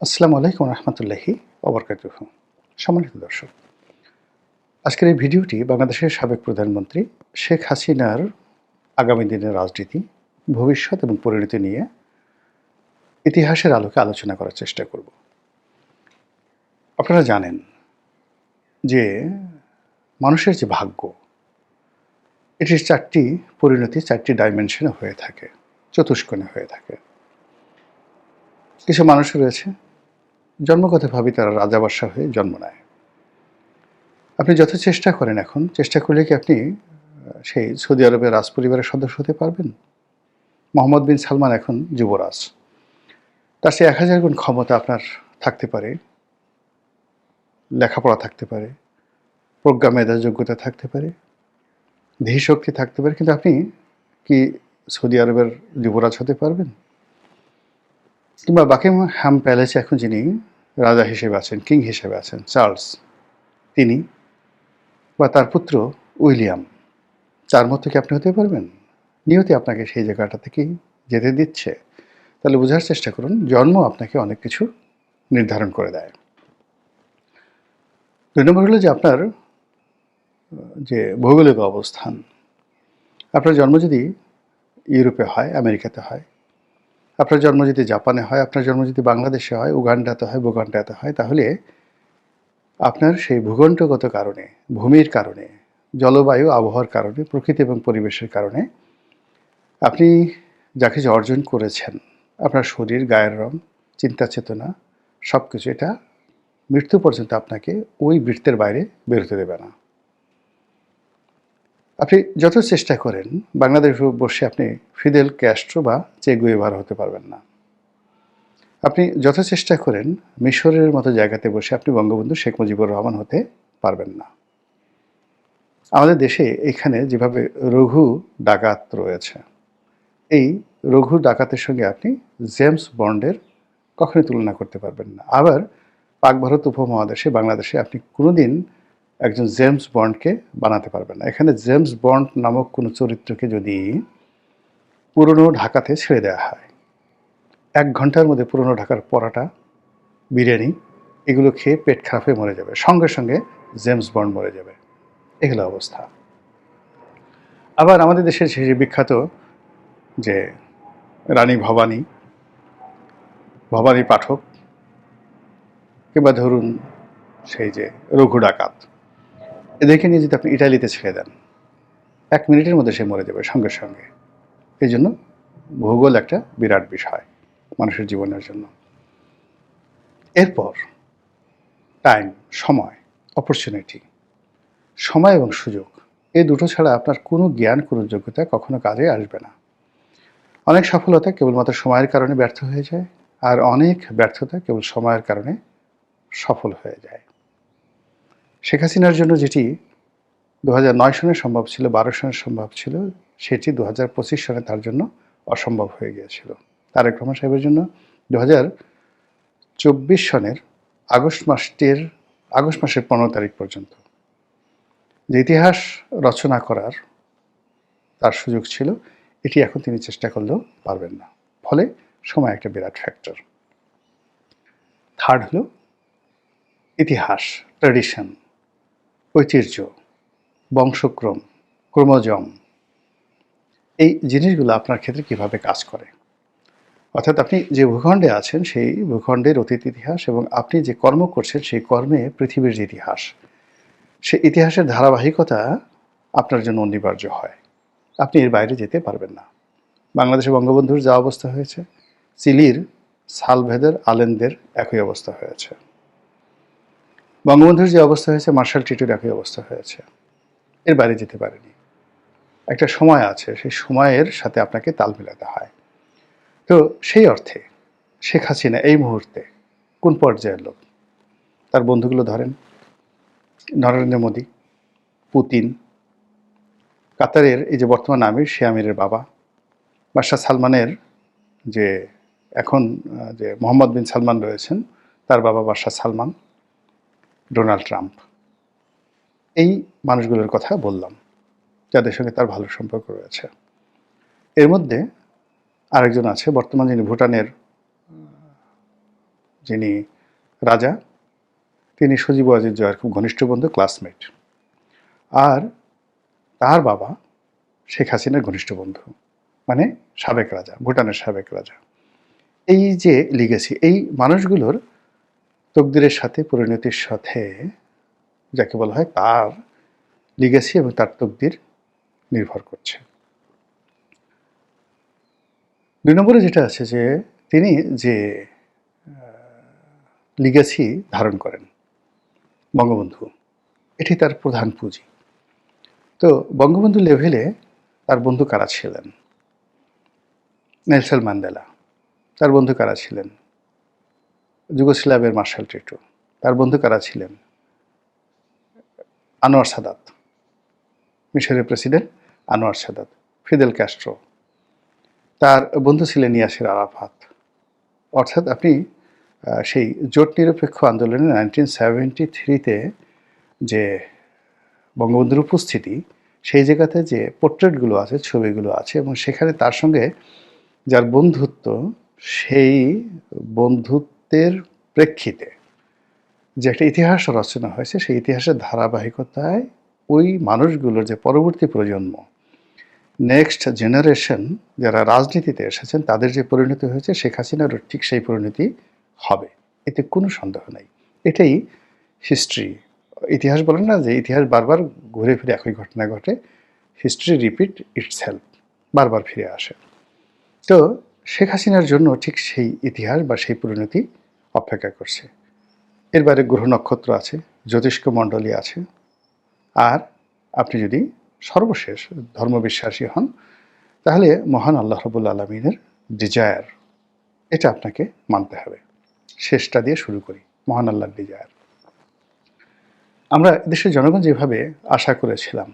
আসসালামু আলাইকুম রহমতুল্লাহি ওবরকাতুহু। সম্মানিত দর্শক, আজকের এই ভিডিওটি বাংলাদেশের সাবেক প্রধানমন্ত্রী শেখ হাসিনার আগামী দিনের রাজনীতি, ভবিষ্যৎ এবং পরিণতি নিয়ে ইতিহাসের আলোকে আলোচনা করার চেষ্টা করব। আপনারা জানেন যে মানুষের যে ভাগ্য, এটির চারটি পরিণতি চারটি ডাইমেনশনে হয়ে থাকে, চতুষ্কোণে হয়ে থাকে। কিছু মানুষ রয়েছে জন্মগতভাবেই তারা রাজা-বাদশাহ হয়ে জন্ম নেয়। আপনি যত চেষ্টা করেন, এখন চেষ্টা করলে কি আপনি সেই সৌদি আরবের রাজপরিবারের সদস্য হতে পারবেন? মোহাম্মদ বিন সালমান এখন যুবরাজ। তার চেয়ে ১,০০০ গুণ ক্ষমতা আপনার থাকতে পারে, লেখাপড়া থাকতে পারে, প্রজ্ঞা মেধা যোগ্যতা থাকতে পারে, ধীশক্তি থাকতে পারে, কিন্তু আপনি কি সৌদি আরবের যুবরাজ হতে পারবেন? কিংবা বাকিংহাম প্যালেসে এখন যিনি রাজা হিসেবে আছেন, কিং হিসেবে আছেন, চার্লস, তিনি বা তার পুত্র উইলিয়াম, তার মতো কি আপনি হতে পারবেন? নিয়তি আপনাকে সেই জায়গাটা থেকেই যেতে দিচ্ছে। তাহলে বোঝার চেষ্টা করুন, জন্ম আপনাকে অনেক কিছু নির্ধারণ করে দেয়। ২ নম্বর হলো যে আপনার যে ভৌগোলিক অবস্থান। আপনার জন্ম যদি ইউরোপে হয়, আমেরিকাতে হয়, আপনার জন্ম যদি জাপানে হয়, আপনার জন্ম যদি বাংলাদেশে হয়, উগান্ডাতে হয়, বুগান্ডাতে হয়, তাহলে আপনার সেই ভূখণ্ডগত কারণে, ভূমির কারণে, জলবায়ু, আবহাওয়ার কারণে, প্রকৃতি এবং পরিবেশের কারণে আপনি যা কিছু অর্জন করেছেন, আপনার শরীর, গায়ের রং, চিন্তা চেতনা, সব কিছু এটা মৃত্যু পর্যন্ত আপনাকে ওই বৃত্তের বাইরে বেরোতে দেবে না। আপনি যত চেষ্টা করেন বাংলাদেশে বসে আপনি ফিদেল ক্যাস্ট্রো বা চে গুয়েভারা হতে পারবেন না। আপনি যত চেষ্টা করেন মিশরের মতো জায়গাতে বসে আপনি বঙ্গবন্ধু শেখ মুজিবুর রহমান হতে পারবেন না। আমাদের দেশে এখানে যেভাবে রঘু ডাকাত রয়েছে, এই রঘু ডাকাতের সঙ্গে আপনি জেমস বন্ডের কখনোই তুলনা করতে পারবেন না। আবার পাক ভারত উপমহাদেশে, বাংলাদেশে আপনি কোনোদিন একজন জেমস বন্ডকে বানাতে পারবেন না। এখানে জেমস বন্ড নামক কোনো চরিত্রকে যদি পুরনো ঢাকাতে ছেড়ে দেওয়া হয়, ১ ঘন্টার মধ্যে পুরনো ঢাকার পরাটা, বিরিয়ানি এগুলো খেয়ে পেট খারাপ হয়ে মরে যাবে। সঙ্গে সঙ্গে জেমস বন্ড মরে যাবে। এ হলো অবস্থা। আবার আমাদের দেশের সেই বিখ্যাত যে রানী ভবানী, ভবানী পাঠক, কিংবা ধরুন সেই যে রঘু ডাকাত, এদেরকে নিয়ে যদি আপনি ইটালিতে ছেড়ে দেন, ১ মিনিটের মধ্যে সে মরে যাবে সঙ্গে সঙ্গে। এই জন্য ভূগোল একটা বিরাট বিষয় মানুষের জীবনের জন্য। এরপর টাইম, সময়, অপরচুনিটি, সময় এবং সুযোগ, এই দুটো ছাড়া আপনার কোনো জ্ঞান, কোনো যোগ্যতা কখনো কাজে আসবে না। অনেক সফলতা কেবলমাত্র সময়ের কারণে ব্যর্থ হয়ে যায়, আর অনেক ব্যর্থতা কেবল সময়ের কারণে সফল হয়ে যায়। শেখ হাসিনার জন্য যেটি ২০০৯ সনে সম্ভব ছিল, ১২ সনে সম্ভব ছিল, সেটি ২০২৫ সনে তার জন্য অসম্ভব হয়ে গিয়েছিল। তারেক রহমান সাহেবের জন্য ২০২৪ সনের আগস্ট মাসের ১৫ তারিখ পর্যন্ত যে ইতিহাস রচনা করার তার সুযোগ ছিল, এটি এখন তিনি চেষ্টা করলেও পারবেন না। ফলে সময় একটা বিরাট ফ্যাক্টর। থার্ড হলো ইতিহাস, ট্র্যাডিশন, ঐতিহ্য, বংশক্রম, ক্রোমোজম, এই জিনিসগুলো আপনার ক্ষেত্রে কিভাবে কাজ করে। অর্থাৎ আপনি যে ভূখণ্ডে আছেন সেই ভূখণ্ডের অতীত ইতিহাস এবং আপনি যে কর্ম করছেন সেই কর্মে পৃথিবীর যে ইতিহাস, সেই ইতিহাসের ধারাবাহিকতা আপনার জন্য অনিবার্য হয়। আপনি এর বাইরে যেতে পারবেন না। বাংলাদেশে বঙ্গবন্ধুর যা অবস্থা হয়েছে, চিলির সালভেদর আলেনদের একই অবস্থা হয়েছে। বঙ্গবন্ধুর যে অবস্থা হয়েছে, মার্শাল টিটোর একই অবস্থা হয়েছে। এর বাইরে যেতে পারেনি। একটা সময় আছে, সেই সময়ের সাথে আপনাকে তাল মেলাতে হয়। তো সেই অর্থে শেখ হাসিনা এই মুহূর্তে কোন পর্যায়ের লোক? তার বন্ধুগুলো ধরেন, নরেন্দ্র মোদী, পুতিন, কাতারের এই যে বর্তমান আমির, সে আমিরের বাবা, বাদশাহ সালমানের যে এখন যে মোহাম্মদ বিন সালমান রয়েছেন, তার বাবা বাদশাহ সালমান, ডোনাল্ড ট্রাম্প, এই মানুষগুলোর কথা বললাম যাদের সঙ্গে তার ভালো সম্পর্ক রয়েছে। এর মধ্যে আরেকজন আছে বর্তমান, যিনি ভুটানের যিনি রাজা, তিনি সজীব ওয়াজিদ জয়ের খুব ঘনিষ্ঠ বন্ধু, ক্লাসমেট। আর তার বাবা শেখ হাসিনার ঘনিষ্ঠ বন্ধু, মানে সাবেক রাজা, ভুটানের সাবেক রাজা। এই যে লিগেসি, এই মানুষগুলোর তকদিরের সাথে, পরিণতির সাথে, যাকে বলা হয় তার লিগেসি এবং তার তকদির নির্ভর করছে। ২ নম্বরে যেটা আছে যে তিনি যে লিগেসি ধারণ করেন, বঙ্গবন্ধু, এটি তার প্রধান পুঁজি। তো বঙ্গবন্ধু লেভেলে তার বন্ধু কারা ছিলেন? Nelson Mandela. তার বন্ধু কারা ছিলেন? যুগোস্লাভিয়ার মার্শাল টিটো। তার বন্ধু কারা ছিলেন? আনোয়ার সাদাত, মিশরের president Anwar Sadat, Fidel Castro. তার বন্ধু ছিলেন ইয়াসির আরাফাত। অর্থাৎ আপনি সেই জোট নিরপেক্ষ আন্দোলনে 1973-তে যে বঙ্গবন্ধুর উপস্থিতি, সেই জায়গাতে যে পোর্ট্রেটগুলো আছে, ছবিগুলো আছে, এবং সেখানে তার সঙ্গে যার বন্ধুত্ব, সেই বন্ধুত্বের প্রেক্ষিতে যে একটা ইতিহাস রচনা হয়েছে, সেই ইতিহাসের ধারাবাহিকতায় ওই মানুষগুলোর যে পরবর্তী প্রজন্ম, নেক্সট জেনারেশন যারা রাজনীতিতে এসেছেন, তাদের যে পরিণতি হয়েছে, শেখ হাসিনারও ঠিক সেই পরিণতি হবে, এতে কোনো সন্দেহ নাই। এটাই হিস্ট্রি। ইতিহাস বলেন না যে ইতিহাস বারবার ঘুরে ফিরে একই ঘটনা ঘটে, হিস্ট্রি রিপিট ইটসেলফ, বারবার ফিরে আসে। তো শেখ হাসিনার জন্য ঠিক সেই ইতিহাস বা সেই পরিণতি অপেক্ষা করছে। এর বাইরে গ্রহ নক্ষত্র আছে, জ্যোতিষ্ক মণ্ডলী আছে। আর আপনি যদি সর্বশেষ ধর্মবিশ্বাসী হন, তাহলে মহান আল্লাহ রাব্বুল আলামিনের ডিজায়ার, এটা আপনাকে মানতে হবে। শেষটা দিয়ে শুরু করি, মহান আল্লাহর ডিজায়ার। আমরা দেশের জনগণ যেভাবে আশা করেছিলাম,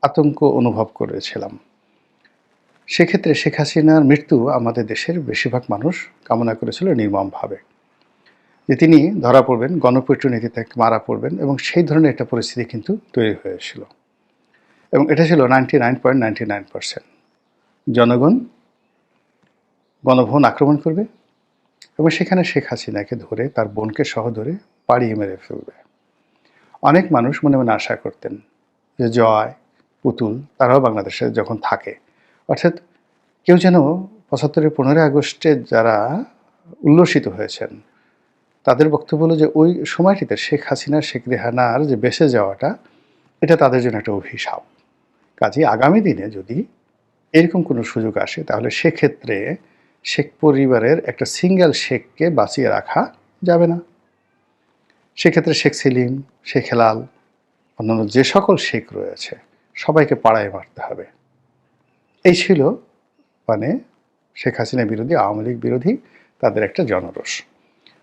আতঙ্ক অনুভব করেছিলাম, সেক্ষেত্রে শেখ হাসিনার মৃত্যু আমাদের দেশের বেশিরভাগ মানুষ কামনা করেছিল নির্মমভাবে, যে তিনি ধরা পড়বেন, গণপিটুনিতে তাকে মারা পড়বেন, এবং সেই ধরনের একটা পরিস্থিতি কিন্তু তৈরি হয়েছিল। এবং এটা ছিল 99.99%। জনগণ গণভবন আক্রমণ করবে এবং সেখানে শেখ হাসিনাকে ধরে, তার বোনকে সহ ধরে পাড়িয়ে মেরে ফেলবে। অনেক মানুষ মনে মনে আশা করতেন যে জয়, পুতুল তারাও বাংলাদেশে যখন থাকে, অর্থাৎ কেউ যেন ৭৫-এর ১৫ই আগস্টে যারা উল্লসিত হয়েছেন, তাদের বক্তব্য হলো যে ওই সময়টিতে শেখ হাসিনা, শেখ রেহানার যে বেঁচে যাওয়াটা, এটা তাদের জন্য একটা অভিশাপ। কাজেই আগামী দিনে যদি এরকম কোনো সুযোগ আসে, তাহলে সেক্ষেত্রে শেখ পরিবারের একটা সিঙ্গেল শেখকে বাঁচিয়ে রাখা যাবে না। সেক্ষেত্রে শেখ সেলিম, শেখ হেলাল, অন্যান্য যে সকল শেখ রয়েছে, সবাইকে পাড়ায় মারতে হবে। এই ছিল মানে শেখ হাসিনা বিরোধী, আওয়ামী লীগ বিরোধী তাদের একটা জনরোষ।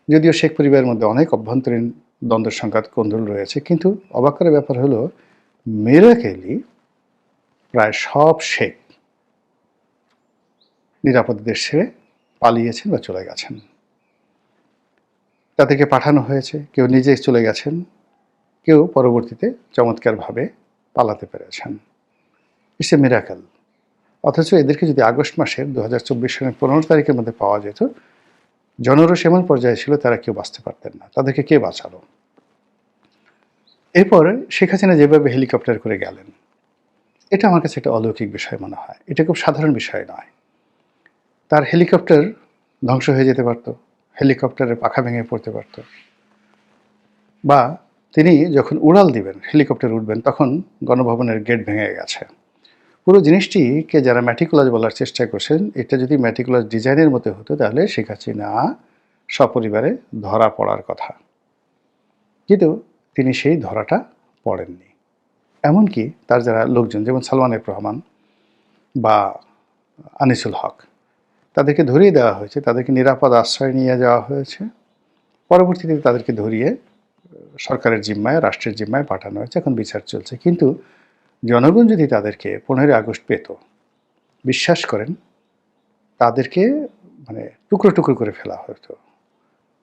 যদিও শেখ পরিবারের মধ্যে অনেক অভ্যন্তরীণ দ্বন্দ্ব সংঘাত কোন্দল রয়েছে, কিন্তু অবাক করার ব্যাপার হলো মিরাকেলি প্রায় সব শেখ নিরাপদ দেশ ছেড়ে পালিয়েছেন বা চলে গেছেন। তাদেরকে পাঠানো হয়েছে, কেউ নিজে চলে গেছেন, কেউ পরবর্তীতে চমৎকারভাবে পালাতে পেরেছেন। It's a miracle. অথচ এদেরকে যদি আগস্ট মাসের 2024 সালের 15 তারিখের মধ্যে পাওয়া যেত, জনরোষ এমন পর্যায়ে ছিল তারা কেউ বাঁচতে পারতেন না। তাদেরকে কে বাঁচালো? এরপরে শেখ হাসিনা যেভাবে হেলিকপ্টার করে গেলেন, এটা আমার কাছে একটা অলৌকিক বিষয় মনে হয়। এটা খুব সাধারণ বিষয় নয়। তার হেলিকপ্টার ধ্বংস হয়ে যেতে পারত, হেলিকপ্টারের পাখা ভেঙে পড়তে পারত, বা তিনি যখন উড়াল দিবেন, হেলিকপ্টার উঠবেন, তখন গণভবনের গেট ভেঙে গেছে। পুরো জিনিসটিকে যারা ম্যাটিকুলাস বলার চেষ্টা করছেন, এটা যদি ম্যাটিকুলাস ডিজাইনের মতো হতো, তাহলে শেখ হাসিনা সপরিবারে ধরা পড়ার কথা। কিন্তু তিনি সেই ধরাটা পড়েননি। এমনকি তার যারা লোকজন, যেমন সালমান এফ রহমান বা আনিসুল হক, তাদেরকে ধরিয়ে দেওয়া হয়েছে, তাদেরকে নিরাপদ আশ্রয় নিয়ে যাওয়া হয়েছে। পরবর্তীতে তাদেরকে ধরিয়ে সরকারের জিম্মায়, রাষ্ট্রের জিম্মায় পাঠানো হয়েছে, এখন বিচার চলছে। কিন্তু জনগণ যদি তাদেরকে 15 আগস্ট পেত, বিশ্বাস করেন তাদেরকে মানে টুকরো টুকরো করে ফেলা হতো,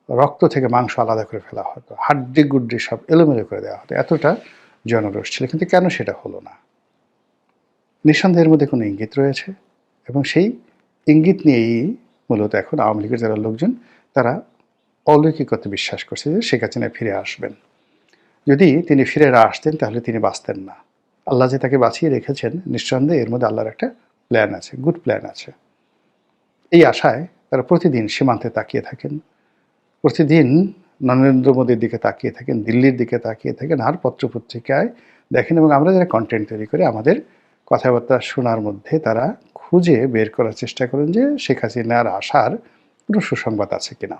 রক্ত থেকে মাংস আলাদা করে ফেলা হতো, হাড্ডি গুড্ডি সব এলোমেলো করে দেওয়া হতো। এতটা জনরোষ ছিল। কিন্তু কেন সেটা হলো না? নিঃসন্দেহের মধ্যে কোনো ইঙ্গিত রয়েছে, এবং সেই ইঙ্গিত নিয়েই মূলত এখন আওয়ামী লীগের যারা লোকজন, তারা অলৌকিকতে বিশ্বাস করছে যে শেখ হাসিনা ফিরে আসবেন। যদি তিনি ফিরে না আসতেন তাহলে তিনি বাঁচতেন না। আল্লাহ যে তাকে বাঁচিয়ে রেখেছেন, নিঃসন্দেহে এর মধ্যে আল্লাহর একটা প্ল্যান আছে, গুড প্ল্যান আছে। এই আশায় তারা প্রতিদিন সীমান্তে তাকিয়ে থাকেন, প্রতিদিন নরেন্দ্র মোদীর দিকে তাকিয়ে থাকেন, দিল্লির দিকে তাকিয়ে থাকেন, আর পত্রপত্রিকায় দেখেন। এবং আমরা যারা কন্টেন্ট তৈরি করি, আমাদের কথাবার্তা শোনার মধ্যে তারা খুঁজে বের করার চেষ্টা করেন যে শেখ হাসিনার আসার কোনো সুসংবাদ আছে কিনা।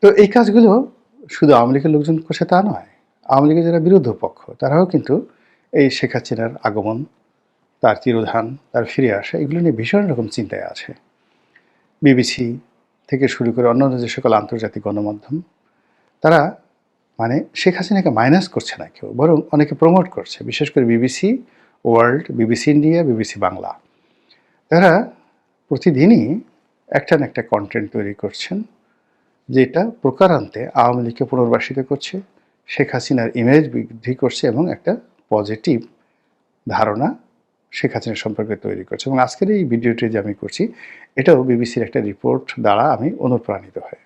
তো এই কাজগুলো শুধু আওয়ামী লীগের লোকজন করছে তা নয়, আওয়ামী লীগের যারা বিরোধী পক্ষ তারাও কিন্তু এই শেখ হাসিনার আগমন, তার তিরোধান, তার ফিরে আসা, এগুলো নিয়ে ভীষণ রকম চিন্তায় আছে। বিবিসি থেকে শুরু করে অন্যান্য যে সকল আন্তর্জাতিক গণমাধ্যম, তারা মানে শেখ হাসিনাকে মাইনাস করছে না কেউ, বরং অনেকে প্রমোট করছে। বিশেষ করে BBC world, BBC India, BBC Bangla, তারা প্রতিদিনই একটা না একটা কন্টেন্ট তৈরি করছেন, যেটা প্রকারান্তে আওয়ামী লীগকে পুনর্বাসিত করছে, শেখ হাসিনার ইমেজ বৃদ্ধি করছে এবং একটা পজিটিভ ধারণা শেখ হাসিনা সম্পর্কে তৈরি করছে। এবং আজকের এই ভিডিওটি যে আমি করছি, এটাও বিবিসির একটা রিপোর্ট দ্বারা আমি অনুপ্রাণিত হই।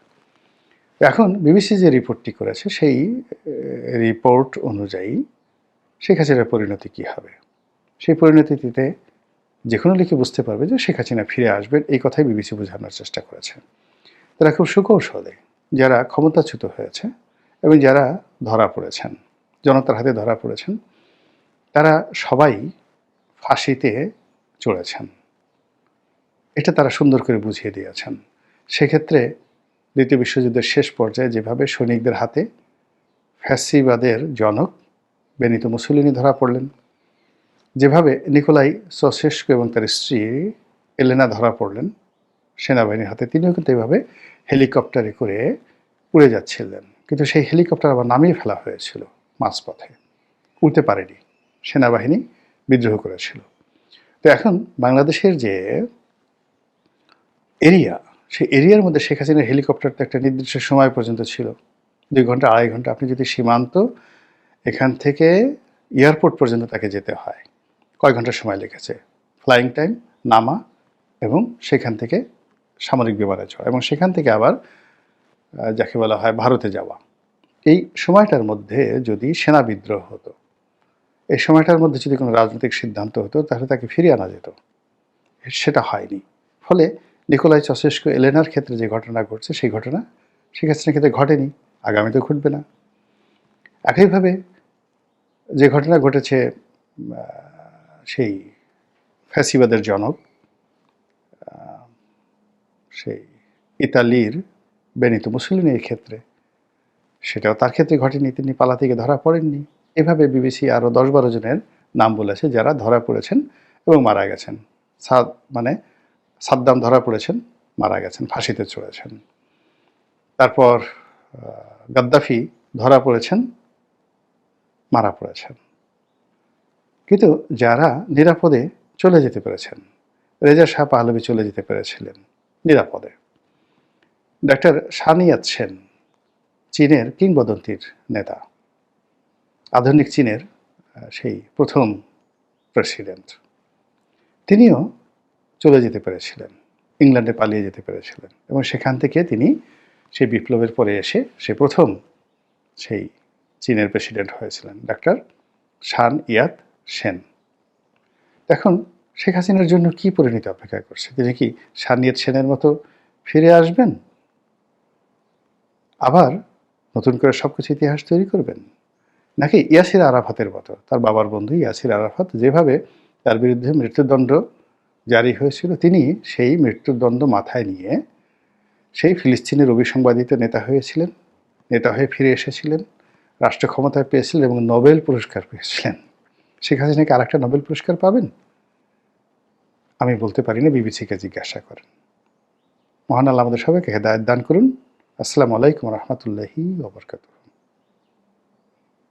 এখন বিবিসি যে রিপোর্টটি করেছে, সেই রিপোর্ট অনুযায়ী শেখ হাসিনার পরিণতি কী হবে, সেই পরিণতিতে যে কোনো লিখে বুঝতে পারবে যে শেখ হাসিনা ফিরে আসবেন, এই কথাই বিবিসি বোঝানোর চেষ্টা করেছে। তারা খুব সুকৌশলে যারা ক্ষমতাচ্যুত হয়েছে এবং যারা ধরা পড়েছেন, জনতার হাতে ধরা পড়েছেন, তারা সবাই ফাঁসিতে চড়েছেন। এটা তারা সুন্দর করে বুঝিয়ে দিয়েছেন। সেক্ষেত্রে দ্বিতীয় বিশ্বযুদ্ধের শেষ পর্যায়ে যেভাবে সৈনিকদের হাতে ফ্যাসিবাদের জনক বেনিতো মুসোলিনি ধরা পড়লেন, যেভাবে নিকোলাই চাউশেস্কু এবং তার স্ত্রী এলেনা ধরা পড়লেন সেনাবাহিনীর হাতে, তিনিও কিন্তু এইভাবে হেলিকপ্টারে করে উড়ে যাচ্ছিলেন। কিন্তু সেই হেলিকপ্টার আবার নামিয়ে ফেলা হয়েছিল মাঝপথে, উড়তে পারেনি, সেনাবাহিনী বিদ্রোহ করেছিল। তো এখন বাংলাদেশের যে এরিয়া, সেই এরিয়ার মধ্যে শেখ হাসিনার হেলিকপ্টারটা একটা নির্দিষ্ট সময় পর্যন্ত ছিল, 2 ঘন্টা 2.5 ঘন্টা। আপনি যদি সীমান্ত এখান থেকে এয়ারপোর্ট পর্যন্ত তাকে যেতে হয়, কয় ঘন্টা সময় লেগেছে, ফ্লাইং টাইম, নামা এবং সেখান থেকে সামরিক বিমানে চড়া এবং সেখান থেকে আবার যাকে বলা হয় ভারতে যাওয়া। এই সময়টার মধ্যে যদি সেনা বিদ্রোহ হতো, এই সময়টার মধ্যে যদি কোনো রাজনৈতিক সিদ্ধান্ত হতো, তাহলে তাকে ফিরিয়ে আনা যেত। সেটা হয়নি। ফলে নিকোলাই চাউশেস্কু এলেনার ক্ষেত্রে যে ঘটনা ঘটছে, সেই ঘটনা শেখ হাসিনার ক্ষেত্রে ঘটেনি, আগামীতে ঘটবে না। একইভাবে যে ঘটনা ঘটেছে সেই ফ্যাসিবাদের জনক, সেই ইতালির বেনিতো মুসোলিনির ক্ষেত্রে, সেটাও তার ক্ষেত্রে ঘটেনি, তিনি পালাতে গিয়ে ধরা পড়েননি। এভাবে বিবিসি আরও 10-12 জনের নাম বলেছে যারা ধরা পড়েছেন এবং মারা গেছেন। সাদ্দাম ধরা পড়েছেন, মারা গেছেন, ফাঁসিতে চড়েছেন। তারপর গাদ্দাফি ধরা পড়েছেন, মারা পড়েছেন। কিন্তু যারা নিরাপদে চলে যেতে পেরেছেন, রেজা শাহ পাহলভি চলে যেতে পেরেছিলেন নিরাপদে। ডাক্তার সানিয়াত সেন, চীনের কিংবদন্তির নেতা, আধুনিক চীনের সেই প্রথম প্রেসিডেন্ট, তিনিও চলে যেতে পেরেছিলেন, ইংল্যান্ডে পালিয়ে যেতে পেরেছিলেন এবং সেখান থেকে তিনি সেই বিপ্লবের পরে এসে সে প্রথম সেই চীনের প্রেসিডেন্ট হয়েছিলেন, ডাক্তার সান ইয়াত সেন। এখন শেখ হাসিনার জন্য কি পরিণতি অপেক্ষা করছে? তিনি কি সান ইয়াত সেনের মতো ফিরে আসবেন, আবার নতুন করে সবকিছু ইতিহাস তৈরি করবেন, নাকি ইয়াসির আরাফাতের মতো, তার বাবার বন্ধু ইয়াসির আরাফাত যেভাবে তার বিরুদ্ধে মৃত্যুদণ্ড জারি হয়েছিল, তিনি সেই মৃত্যুদণ্ড মাথায় নিয়ে সেই ফিলিস্তিনের অভিসংবাদিত নেতা হয়েছিলেন, নেতা হয়ে ফিরে এসেছিলেন, রাষ্ট্র ক্ষমতায় পেয়েছিলেন এবং নোবেল পুরস্কার পেয়েছিলেন? শেখ হাসিনা কি আরেকটা নোবেল পুরস্কার পাবেন? আমি বলতে পারি না, বিবিসিকে জিজ্ঞাসা করেন। মহান আল্লাহ আমাদের সবাইকে হেদায়েত দান করুন। আসসালামু আলাইকুম রহমতুল্লাহি ওয়া বারাকাতুহু।